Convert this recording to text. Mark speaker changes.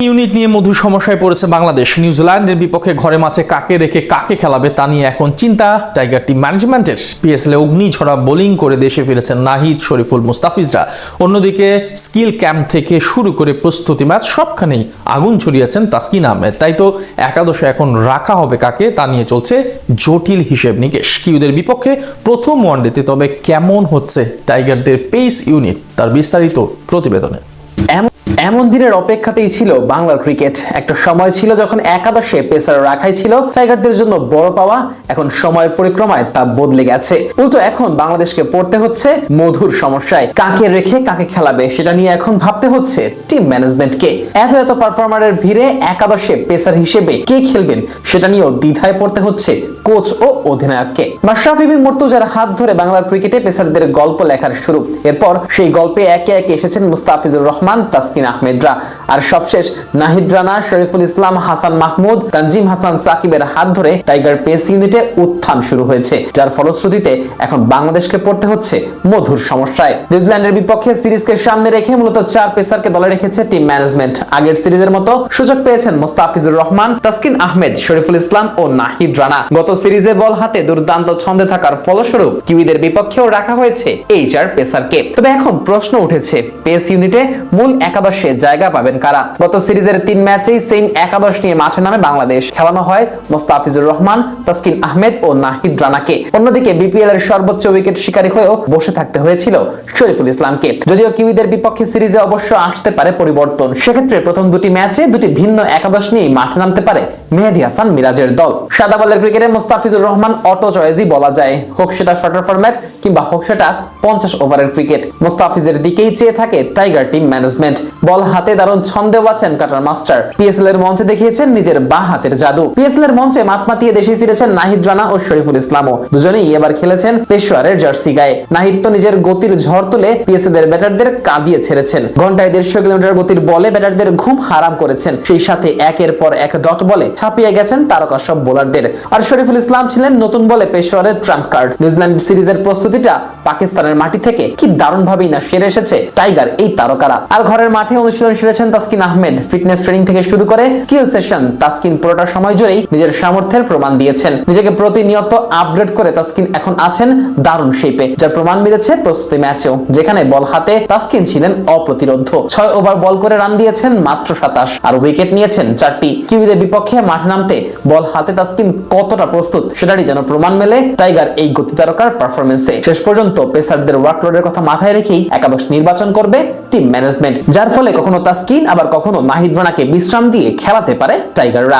Speaker 1: Unit নিয়ে মধুর সমস্যায় পড়েছে বাংলাদেশ। নিউজিল্যান্ডের বিপক্ষে ঘরে মাঝে কাকে রেখে কাকে খেলাবে তা নিয়ে এখন চিন্তা টাইগার টিম ম্যানেজমেন্টের। পিএসএল অগ্নিঝরা বোলিং করে দেশে ফিরেছেন নাহিদ, শরীফুল, মুস্তাফিজরা। অন্যদিকে স্কিল ক্যাম্প থেকে শুরু করে প্রস্তুতি ম্যাচ সবখানেই আগুন ছড়িয়েছেন তাসকিন আহমেদ। তাই তো একাদশে এখন রাখা হবে কাকে তা নিয়ে চলছে জটিল হিসেব নিকেশ। কিউদের বিপক্ষে প্রথম ওয়ানডেতে তবে কেমন হচ্ছে টাইগারদের পেস ইউনিট, তার বিস্তারিত প্রতিবেদনে।
Speaker 2: এমন দিনের অপেক্ষাতেই ছিল বাংলার ক্রিকেট। একটা সময় ছিল যখন একাদশে পেসার রাখাই ছিল টাইগারদের জন্য বড় পাওয়া। এখন সময়ের পরিক্রমায় তা বদলে গেছে। উল্টো এখন বাংলাদেশকে পড়তে হচ্ছে মধুর সমস্যায়। কাকে রেখে কাকে খেলাবে সেটা নিয়ে এখন ভাবতে হচ্ছে টিম ম্যানেজমেন্টকে। এত পারফর্মারের ভিড়ে একাদশে পেসার হিসেবে কে খেলবেন সেটা নিয়েও দ্বিধায় পড়তে হচ্ছে কোচ ও অধিনায়ককে। মাশরাফি বিন মুর্তজার হাত ধরে বাংলার ক্রিকেটে পেসারদের গল্প লেখার শুরু। এরপর সেই গল্পে একে একে এসেছেন মুস্তাফিজুর রহমান, তাসকিন আহমেদরা, আর সবশেষ নাহিদ রানা, শরীফুল ইসলাম, হাসান মাহমুদ, তানজিম হাসান সাকিবের হাত ধরে টাইগার পেস ইউনিটে উত্থান শুরু হয়েছে, যার ফলশ্রুতিতে এখন বাংলাদেশকে পড়তে হচ্ছে মধুর সমস্যায়। নিউজিল্যান্ডের বিপক্ষে সিরিজকে সামনে রেখে মূলত 4 পেসারকে দলে রেখেছে টিম ম্যানেজমেন্ট। আগের সিরিজের মতো সুযোগ পেয়েছেন মুস্তাফিজুর রহমান, তাসকিন আহমেদ, শরীফুল ইসলাম ও নাহিদ রানা। গত সিরিজে বল হাতে দুর্দান্ত ছন্দে থাকার ফলস্বরূপ কিউইদের বিপক্ষেও রাখা হয়েছে এই 4 পেসারকে। তবে এখন প্রশ্ন উঠেছে পেস ইউনিটে মূল একাদশে জায়গা পাবেন কারা। গত সিরিজের 3 ম্যাচেই সেম একাদশ নিয়ে মাঠে নামে বাংলাদেশ। খেলানো হয় মুস্তাফিজুর রহমান, তাসকিন আহমেদ ও নাহিদ রানাকে। অন্যদিকে বিপিএল এর সর্বোচ্চ উইকেট শিকারী হয়েও বসে থাকতে হয়েছিল শরীফুল ইসলামকে। যদিও কিউইদের বিপক্ষে সিরিজে অবশ্য আসতে পারে পরিবর্তন। সেক্ষেত্রে প্রথম 2টি ম্যাচে 2টি ভিন্ন একাদশ নিয়ে মাঠে নামতে পারে মেহেদী হাসান মিরাজের দল। সাদা বলের ক্রিকেটে মুস্তাফিজুর রহমান অটো চয়েসই বলা যায়। হোক সেটা শর্টার ফরম্যাট কিংবা হোক সেটা 50 ওভারের ক্রিকেট, মুস্তাফিজের দিকেই চেয়ে থাকে টাইগার টিম ম্যানেজমেন্ট। বল হাতে দারুণ ছন্দে আছেন কাটার মাস্টার। পিএসএল এর মঞ্চে দেখিয়েছেন নিজের বাঁ হাতের জাদু। পিএসএল এর মঞ্চে মাত মাতিয়ে দেশে ফিরেছেন নাহিদ রানা ও শরীফুল ইসলামও। দুজনেই এবার খেলেছেন পেশোয়ারের জার্সি গায়ে। নাহিদ তো নিজের গতির ঝড় তুলে পিএসএল এর ব্যাটারদের কাঁদিয়ে ছেড়েছেন। ঘন্টায় 150 কিলোমিটার গতির বলে ব্যাটারদের ঘুম হারাম করেছেন। সেই সাথে একের পর এক ডট বলে ছাপিয়ে গেছেন তারকা সব বোলারদের। আর শরীফুল ইসলাম ছিলেন নতুন বলে পেশোয়ারের ট্রাম্প কার্ড। নিউজিল্যান্ড সিরিজের প্রস্তুতিটা পাকিস্তানের মাটি থেকে কি দারুণ ভাবেই না সেরে এসেছে টাইগার এই তারকারা। আর ঘরের মাঠে অনুশীলন সেরেছেন তাসকিন আহমেদ। ফিটনেস ট্রেনিং থেকে শুরু করে স্কিল সেশন, তাসকিন পুরোটা সময় জুড়েই নিজের সামর্থ্যের প্রমাণ দিয়েছেন। নিজেকে প্রতিনিয়ত আপগ্রেড করে তাসকিন এখন আছেন দারুণ শেপে, যার প্রমাণ মিলেছে প্রস্তুতি ম্যাচেও, যেখানে বল হাতে তাসকিন ছিলেন অপ্রতিরোধ্য। 6 ওভার বল করে রান দিয়েছেন মাত্র 27 আর উইকেট নিয়েছেন 4টি। কিউইদের বিপক্ষে মাঠে নামতে বল হাতে তাসকিন কতটা প্রস্তুত সেটারই যেন প্রমাণ মেলে টাইগার এই গতি তারকার পারফরমেন্সে। শেষ পর্যন্ত পেসারদের ওয়ার্কলোডের কথা মাথায় রেখেই একাদশ নির্বাচন করবে টিম ম্যানেজমেন্ট, যার ফলে কখনো তাসকিন আবার কখনো নাহিদ রানাকে বিশ্রাম দিয়ে খেলাতে পারে টাইগাররা।